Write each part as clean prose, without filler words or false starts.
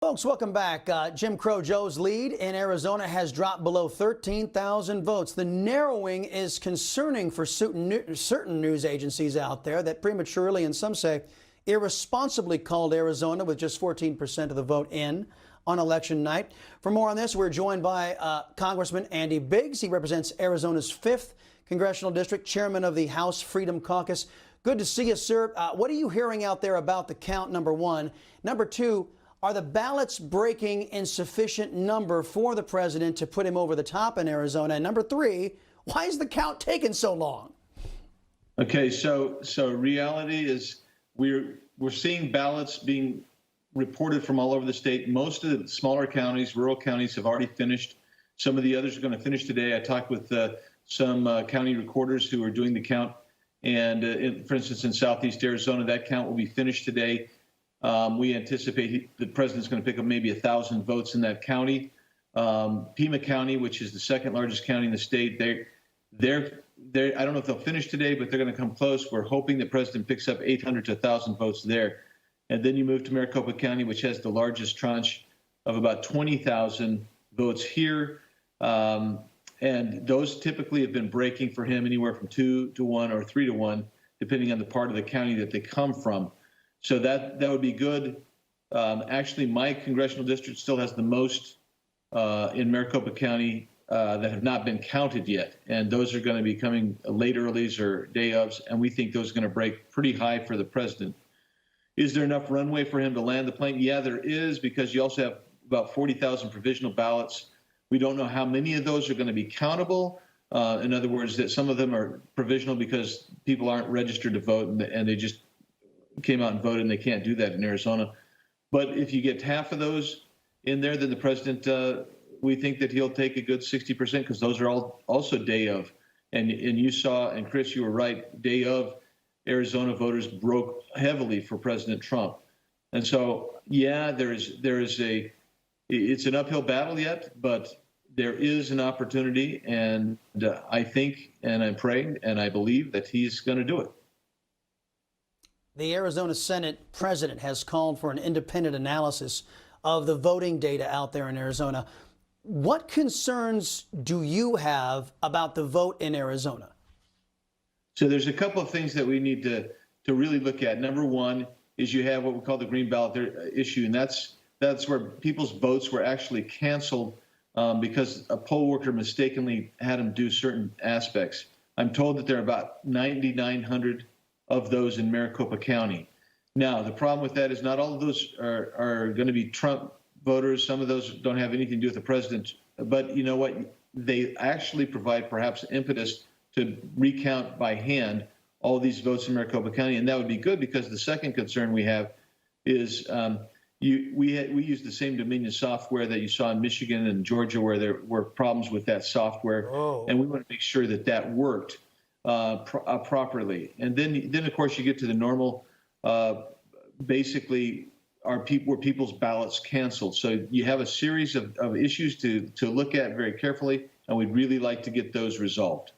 Folks, welcome back. Jim Crow Joe's lead in Arizona has dropped below 13,000 votes. The narrowing is concerning for certain news agencies out there that prematurely, and some say irresponsibly, called Arizona with just 14% of the vote in on election night. For more on this, we're joined by Congressman Andy Biggs. He represents Arizona's 5th Congressional District, chairman of the House Freedom Caucus. Good to see you, sir. What are you hearing out there about the count, number one? Number two, are the ballots breaking in sufficient number for the president to put him over the top in Arizona? And number three, why is the count taking so long? Okay, so reality is we're seeing ballots being reported from all over the state. Most of the smaller counties, rural counties, have already finished. Some of the others are going to finish today. I talked with some county recorders who are doing the count. And for instance, in southeast Arizona, that count will be finished today. We anticipate the president's going to pick up maybe 1,000 votes in that county. Pima County, which is the second largest county in the state, they're I don't know if they'll finish today, but they're going to come close. We're hoping the president picks up 800 to 1,000 votes there. And then you move to Maricopa County, which has the largest tranche of about 20,000 votes here. And those typically have been breaking for him anywhere from 2 to 1 or 3 to 1, depending on the part of the county that they come from. So that would be good. Actually, my congressional district still has the most in Maricopa County that have not been counted yet. And those are going to be coming late earlies or day ofs. And we think those are going to break pretty high for the president. Is there enough runway for him to land the plane? Yeah, there is, because you also have about 40,000 provisional ballots. We don't know how many of those are going to be countable. In other words, that some of them are provisional because people aren't registered to vote and they just came out and voted, and they can't do that in Arizona. But if you get half of those in there, then the president, we think that he'll take a good 60%, because those are all also day of. And you saw, and Chris, you were right, day of, Arizona voters broke heavily for President Trump. And so, yeah, it's an uphill battle yet, but there is an opportunity, and I think, and I'm praying, and I believe that he's going to do it. The Arizona Senate president has called for an independent analysis of the voting data out there in Arizona. What concerns do you have about the vote in Arizona? So there's a couple of things that we need to really look at. Number one is you have what we call the green ballot issue, and that's where people's votes were actually canceled because a poll worker mistakenly had them do certain aspects. I'm told that there are about 9,900 of those in Maricopa County. Now, the problem with that is not all of those are going to be Trump voters. Some of those don't have anything to do with the president. But you know what? They actually provide perhaps impetus to recount by hand all these votes in Maricopa County. And that would be good, because the second concern we have is we use the same Dominion software that you saw in Michigan and Georgia, where there were problems with that software. Oh. And we want to make sure that that worked properly. And then of course you get to the normal, basically were people's ballots canceled. So you have a series of issues to look at very carefully, and we'd really like to get those resolved.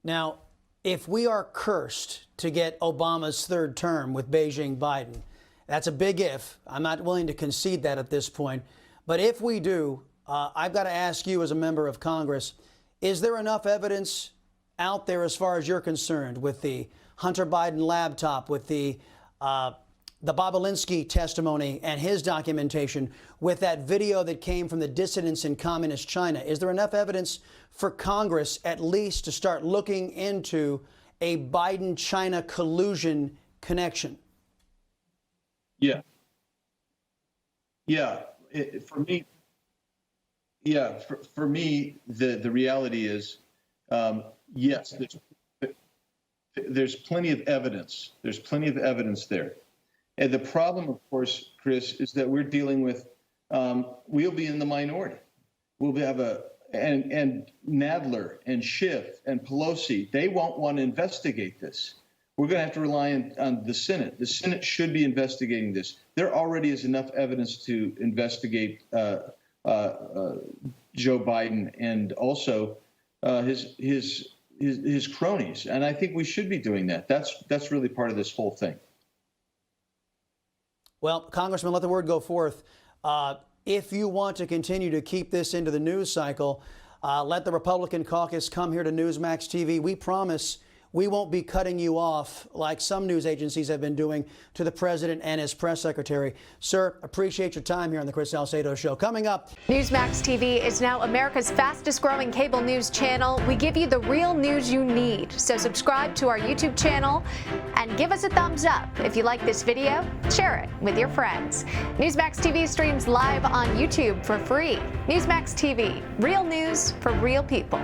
Now, if we are cursed to get Obama's third term with Beijing Biden, that's a big if. I'm not willing to concede that at this point. But if we do, I've got to ask you as a member of Congress, is there enough evidence out there as far as you're concerned with the Hunter Biden laptop, with the Bobolinsky testimony and his documentation, with that video that came from the dissidents in communist China? Is there enough evidence for Congress at least to start looking into a Biden-China collusion connection? Yeah. For me, the reality is, yes, there's plenty of evidence. There's plenty of evidence there. And the problem, of course, Chris, is that we're dealing with, we'll be in the minority. We'll have and Nadler and Schiff and Pelosi, they won't want to investigate this. We're going to have to rely on the Senate. The Senate should be investigating this. There already is enough evidence to investigate Joe Biden and also his cronies. And I think we should be doing that. That's really part of this whole thing. Well, Congressman, let the word go forth. If you want to continue to keep this into the news cycle, let the Republican caucus come here to Newsmax TV. We promise we won't be cutting you off like some news agencies have been doing to the president and his press secretary. Sir, appreciate your time here on the Chris Salcedo Show. Coming up. Newsmax TV is now America's fastest growing cable news channel. We give you the real news you need. So subscribe to our YouTube channel and give us a thumbs up. If you like this video, share it with your friends. Newsmax TV streams live on YouTube for free. Newsmax TV, real news for real people.